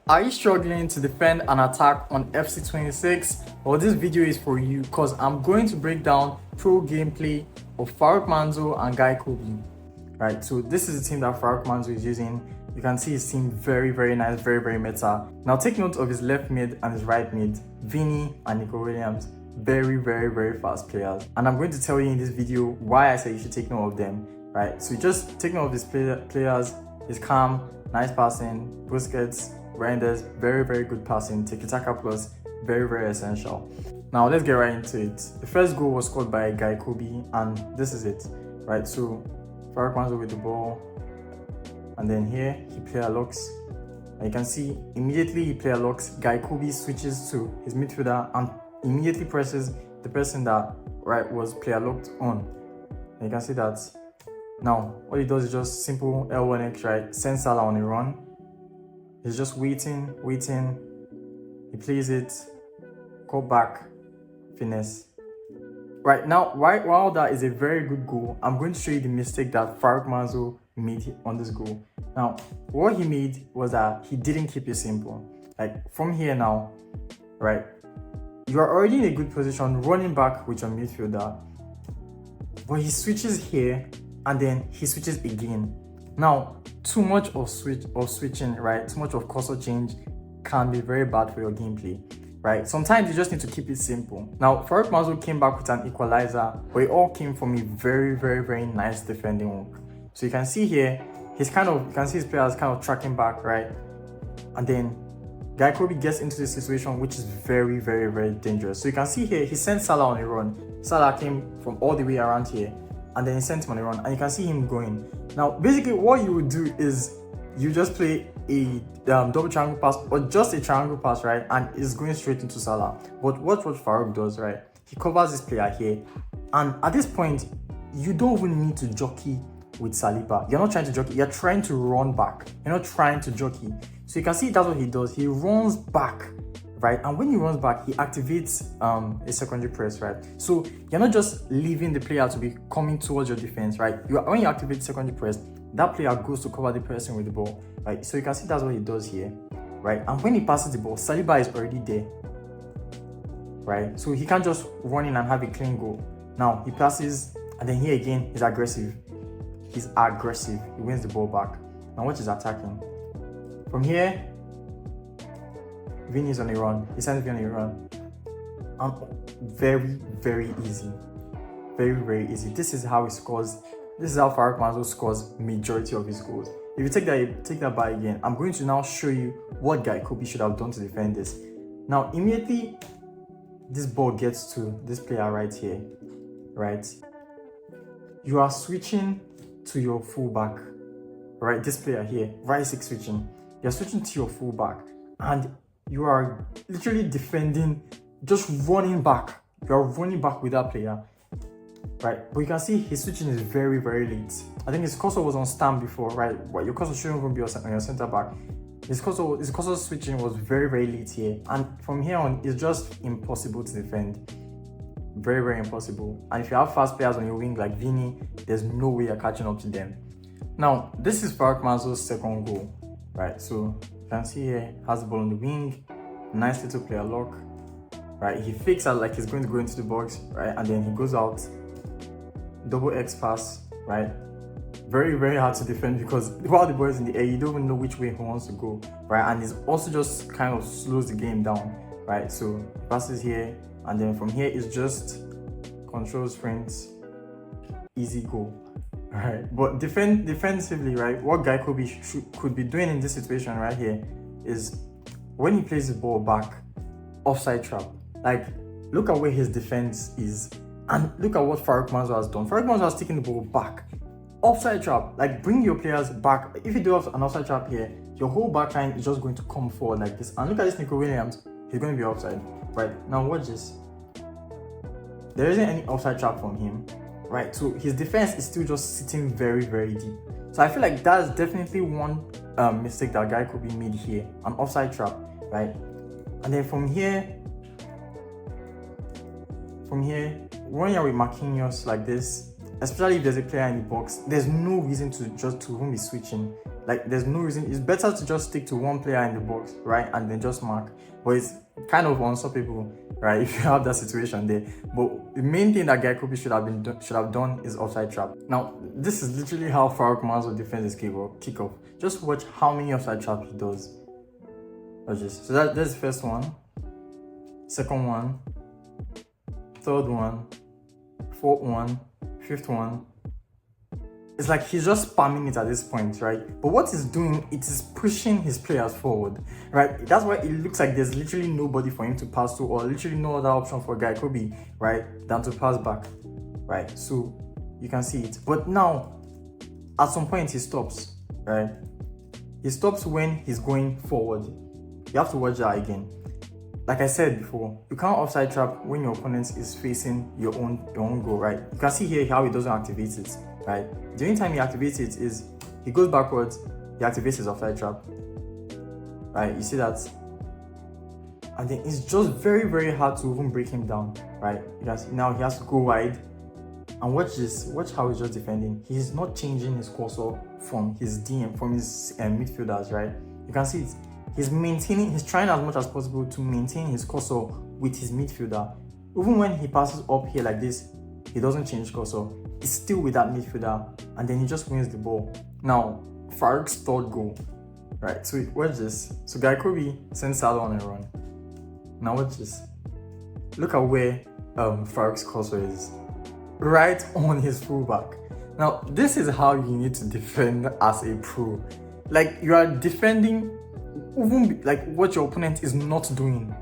Are you struggling to defend an attack on FC26? Well, this video is for you because I'm going to break down pro gameplay of Faruk Manzo and Khobby. Right, so this is the team that Faruk Manzo is using. You can see his team very nice, very meta. Now take note of his left mid and his right mid, Vinny and Nico Williams. Very fast players. And I'm going to tell you in this video why I say you should take note of them. Right, so just take note of these players. He's calm, nice passing, Busquets, Renders, very good passing, tiki-taka plus, very essential. Now let's get right into it. The first goal was scored by Khobby, and this is it, right? So Faruk Manzo with the ball, and then here he player locks, and you can see immediately he player locks. Khobby switches to his midfielder and immediately presses the person that was player locked on. And you can see that now what he does is just simple L1X, right? Send Salah on a run. He's just waiting. He plays it, go back, finesse. Right now, while that is a very good goal, I'm going to show you the mistake that Faruk Manzo made on this goal. Now, what he made was that he didn't keep it simple. Like from here now, right? You are already in a good position running back with your midfielder, but he switches here and then he switches again. Now, too much of switching, right? Too much of cursor change can be very bad for your gameplay, right? Sometimes you just need to keep it simple. Now, Faruk Manzo came back with an equalizer, but it all came from a very nice defending work. So you can see here, you can see his players kind of tracking back, right? And then Khobby gets into this situation, which is very dangerous. So you can see here, he sent Salah on a run. Salah came from all the way around here, and then he sent him on a run, and you can see him going. Now, basically, what you would do is you just play a double triangle pass or just a triangle pass, right? And it's going straight into Salah. But what Faruk does, right? He covers this player here, and at this point, you don't even need to jockey with Saliba. You're not trying to jockey. You're trying to run back. You're not trying to jockey. So you can see that's what he does. He runs back, right? And when he runs back, he activates a secondary press, right? So you're not just leaving the player to be coming towards your defense, right? When you activate secondary press, that player goes to cover the person with the ball, right? So you can see that's what he does here, right? And when he passes the ball, Saliba is already there, right? So he can't just run in and have a clean goal. Now he passes, and then here again, he's aggressive. He wins the ball back. Now watch his attacking. From here, Vinny is on a run. He sends Vinny on a run. And very easy. Very easy. This is how he scores. This is how Faruk Manzo scores majority of his goals. If you take that by again, I'm going to now show you what Khobby should have done to defend this. Now, immediately, this ball gets to this player right here, right? You are switching to your fullback, right? This player here, right 6 switching. You're switching to your fullback, and you are literally defending, just running back. You're running back with that player, right? But you can see his switching is very late. I think his cursor was on stand before, right? But your cursor shouldn't even be on your center back. His cursor switching was very late here, and from here on, it's just impossible to defend. Very impossible. And if you have fast players on your wing like Vinny, there's no way you're catching up to them. Now, this is Faruk Manzo's second goal, right? So you can see here, has the ball on the wing, nice little player lock, right? He fakes out like he's going to go into the box, right? And then he goes out, double X pass, right? Very hard to defend because while the ball is in the air, you don't even know which way he wants to go, right? And it's also just kind of slows the game down, right? So he passes here, and then from here it's just control sprints, easy goal. Right, but defensively, right, what Khobby could be doing in this situation right here is when he plays the ball back, offside trap. Like, look at where his defense is, and look at what Faruk Manzo has done. Faruk Manzo has taken the ball back, offside trap. Like, bring your players back. If you do have an offside trap here, your whole back line is just going to come forward like this. And look at this Nico Williams, he's going to be offside. Right, now watch this. There isn't any offside trap from him. Right, so his defense is still just sitting very deep. So I feel like that's definitely one mistake that Khobby made here, an offside trap, right? And then from here, running out with Marquinhos like this, especially if there's a player in the box, there's no reason to even be switching. Like there's no reason. It's better to just stick to one player in the box, right, and then just mark. But it's kind of unstoppable, right, if you have that situation there. But the main thing that Khobby should have done is offside trap. Now this is literally how Faruk Manzo defends his kickoff. Just watch how many offside traps he does. Watch this. So that's the first one, second one, third one, fourth one, fifth one. It's like he's just spamming it at this point, right? But what he's doing, it is pushing his players forward, right? That's why it looks like there's literally nobody for him to pass to, or literally no other option for Khobby, right, than to pass back, right? So you can see it. But now, at some point, he stops, right? He stops when he's going forward. You have to watch that again. Like I said before, you can't offside trap when your opponent is facing your own goal, right? You can see here how he doesn't activate it, right? The only time he activates it is he goes backwards, he activates his offside trap, right? You see that? And then it's just very, very hard to even break him down, right? Because now he has to go wide. And watch this, watch how he's just defending. He's not changing his cursor from his midfielders, right? You can see it. He's trying as much as possible to maintain his cursor with his midfielder. Even when he passes up here like this, he doesn't change cursor. It's still with that midfielder, and then he just wins the ball. Now, Faruk's third goal, right? So watch this. So Khobby sends Salah on a run. Now watch this. Look at where Faruk's cursor is. Right on his fullback. Now, this is how you need to defend as a pro. Like, you are defending even like what your opponent is not doing,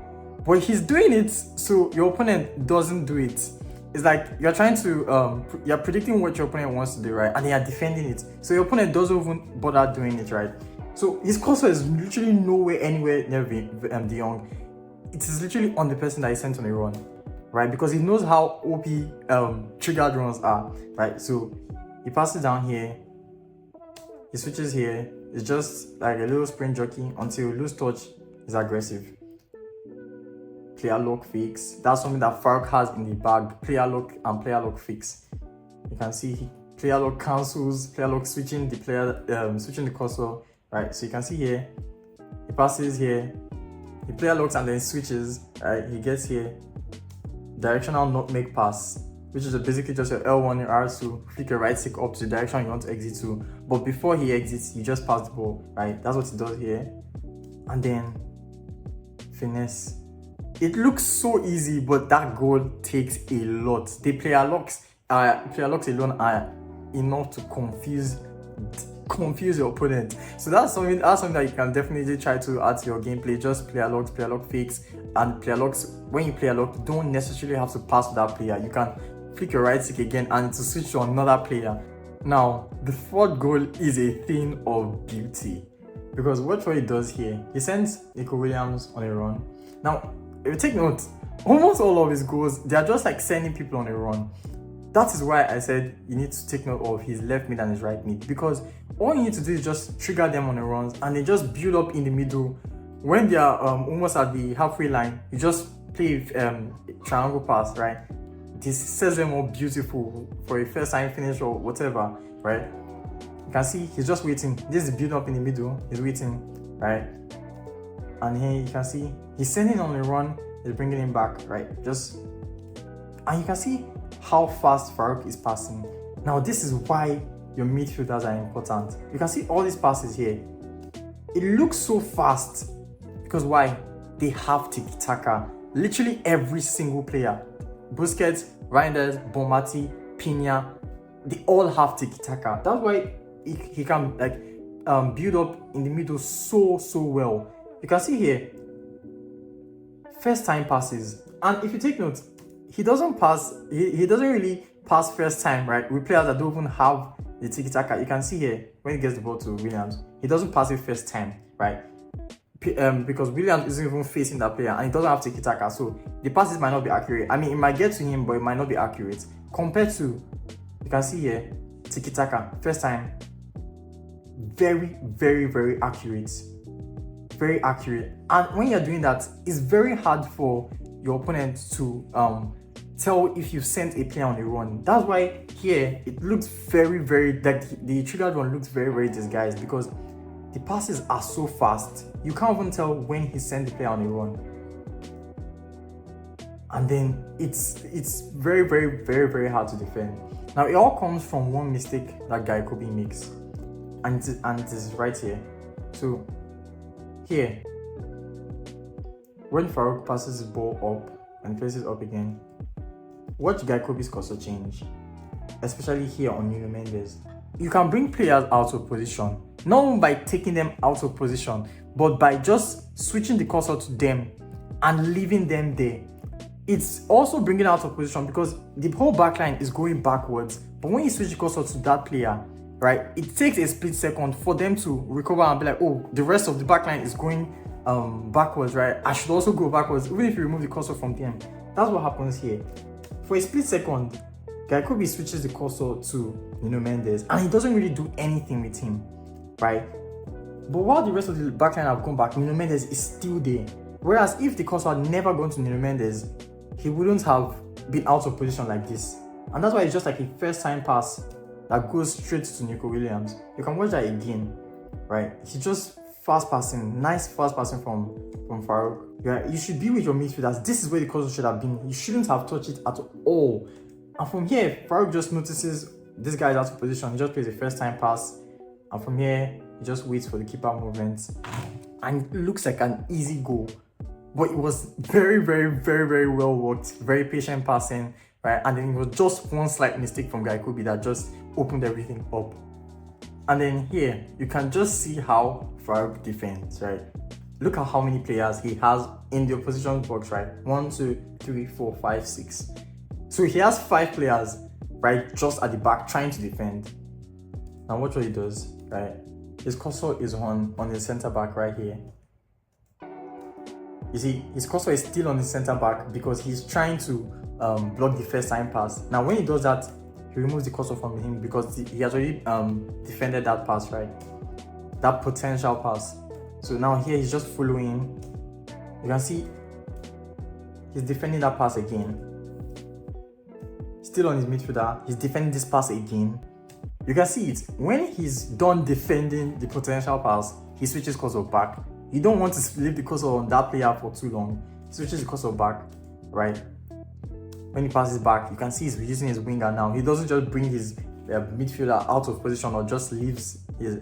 but he's doing it so your opponent doesn't do it. It's like you're trying to you're predicting what your opponent wants to do, right, and you're defending it so your opponent doesn't even bother doing it, right? So his cursor is literally nowhere anywhere near De Jong. It is literally on the person that he sent on a run, right? Because he knows how OP triggered runs are, right? So he passes down here, he switches here. It's just like a little sprint jockey until lose touch is aggressive. Player lock fix. That's something that Faruk has in the bag. Player lock and player lock fix. You can see player lock cancels, player lock switching the cursor, right? So you can see here, he passes here, he player locks and then switches, right? He gets here, directional nutmeg pass, which is basically just your L1 and R2, flick your right stick up to the direction you want to exit to. But before he exits, you just pass the ball, right? That's what he does here. And then finesse. It looks so easy, but that goal takes a lot. The player locks alone are enough to confuse your opponent. So that's something that you can definitely try to add to your gameplay. Just player lock fix, and player locks. When you player lock, you don't necessarily have to pass to that player. You can flick your right stick again and to switch to another player. Now, the fourth goal is a thing of beauty, because watch what he does here. He sends Nico Williams on a run. Now, if you take note, almost all of his goals, they are just like sending people on a run. That is why I said you need to take note of his left mid and his right mid, because all you need to do is just trigger them on the runs and they just build up in the middle. When they are almost at the halfway line, you just play triangle pass, right? This sets them up beautiful for a first time finish or whatever, right? You can see he's just waiting. This is build up in the middle. He's waiting, right? And here you can see he's sending on a run. He's bringing him back, right? And you can see how fast Faruk is passing. Now this is why your midfielders are important. You can see all these passes here. It looks so fast because why? They have tiki-taka. Literally every single player. Busquets, Reinders, Bonmati, Pina, they all have tiki-taka. That's why he can like build up in the middle so well. You can see here, first time passes. And if you take note, he doesn't really pass first time, right? With players that don't even have the tiki-taka. You can see here, when he gets the ball to Williams, he doesn't pass it first time, right? Because Williams isn't even facing that player and he doesn't have tiki-taka, so the passes might not be accurate. I mean, it might get to him, but it might not be accurate. Compared to, you can see here, tiki-taka, first time, very accurate. Very accurate. And when you're doing that, it's very hard for your opponent to tell if you sent a player on a run. That's why here, it looks very, like the triggered one looks very disguised, because The passes are so fast. You can't even tell when he sent the player on a run. And then it's very, very, very, very hard to defend. Now, it all comes from one mistake that guy Khobby makes. And it is right here. So, here, when Faruk passes the ball up and places up again, watch guy Khobby's cursor change. Especially here on Nuno Mendes. You can bring players out of position, not by taking them out of position, but by just switching the cursor to them and leaving them there. It's also bringing out of position because the whole backline is going backwards. But when you switch the cursor to that player, right, it takes a split second for them to recover and be like, oh, the rest of the backline is going backwards, right? I should also go backwards, even if you remove the cursor from them. That's what happens here. For a split second, guy Khobby switches the cursor to Nuno Mendes and he doesn't really do anything with him, right? But while the rest of the backline have gone back, Nuno Mendes is still there. Whereas if the cursor had never gone to Nuno Mendes, he wouldn't have been out of position like this. And that's why it's just like a first time pass that goes straight to Nico Williams. You can watch that again, right? He's just fast passing, nice fast passing from Faruk. Yeah, you should be with your midfielders. This is where the cursor should have been. You shouldn't have touched it at all. And from here, Faruk just notices this guy is out of position. He just plays a first time pass. And from here, he just waits for the keeper movement. And it looks like an easy goal. But it was very, very, very, very well worked. Very patient passing, right? And then it was just one slight mistake from guy Khobby that just opened everything up. And then here, you can just see how Faruk defends, right? Look at how many players he has in the opposition box, right? 1, 2, 3, 4, 5, 6. So he has 5 players, right, just at the back trying to defend. Now watch what he does, right? His cursor is on the center back right here. You see, his cursor is still on the center back because he's trying to block the first time pass. Now when he does that, he removes the cursor from him because he has already defended that pass, right? That potential pass. So now here he's just following. You can see he's defending that pass again. Still on his midfielder, he's defending this pass again. You can see it. When he's done defending the potential pass, he switches cursor back. You don't want to leave the cursor on that player for too long. He switches the cursor back, right? When he passes back, you can see he's using his winger now. He doesn't just bring his midfielder out of position or just leaves his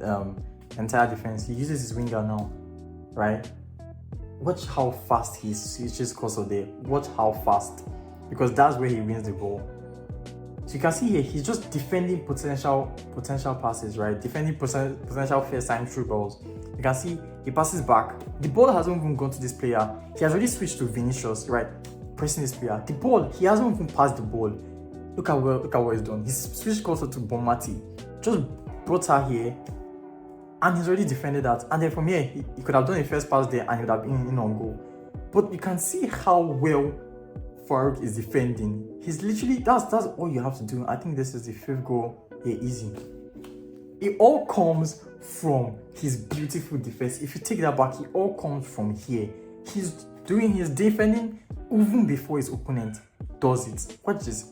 entire defense. He uses his winger now, right? Watch how fast he switches cursor there. Watch how fast, because that's where he wins the ball. So you can see here, he's just defending potential passes, right? Defending potential first time through balls. You can see he passes back. The ball hasn't even gone to this player. He has already switched to Vinicius, right? Pressing this player. The ball, he hasn't even passed the ball. Look at what he's done. He's switched closer to Bomati. Just brought her here. And he's already defended that. And then from here, he could have done a first pass there and he would have been in on goal. But you can see how well Faruk is defending. He's literally, that's all you have to do. I think this is the 5th goal. Yeah, easy. It all comes from his beautiful defense. If you take that back, it all comes from here. He's doing his defending even before his opponent does it. Watch this.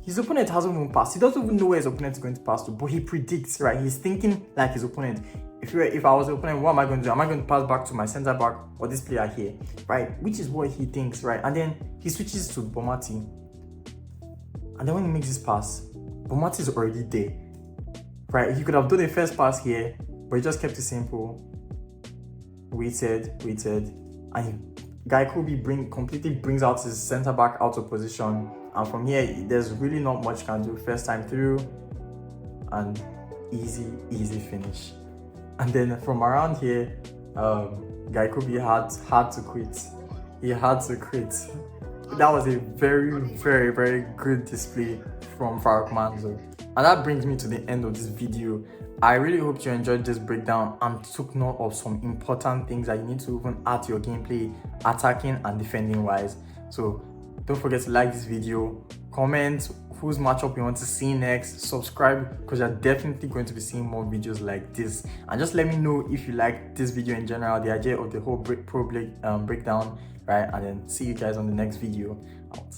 His opponent hasn't even passed. He doesn't even know where his opponent is going to pass to, but he predicts, right? He's thinking like his opponent. If I was the opponent, what am I going to do? Am I going to pass back to my center back or this player here, right? Which is what he thinks, right? And then he switches to Bomati. And then when he makes this pass, Bomati is already there, right? He could have done a first pass here, but he just kept it simple. Waited, and guy Khobby completely brings out his center back out of position. And from here, there's really not much you can do. First time through, and easy finish. And then from around here, guy Khobby had to quit. He had to quit. That was a very, very, very good display from Faruk Manzo. And that brings me to the end of this video. I really hope you enjoyed this breakdown and took note of some important things that you need to even add to your gameplay, attacking and defending wise. So don't forget to like this video, comment whose matchup you want to see next, subscribe, because you're definitely going to be seeing more videos like this. And just let me know if you like this video in general, the idea of the whole breakdown, right? And then see you guys on the next video. Out.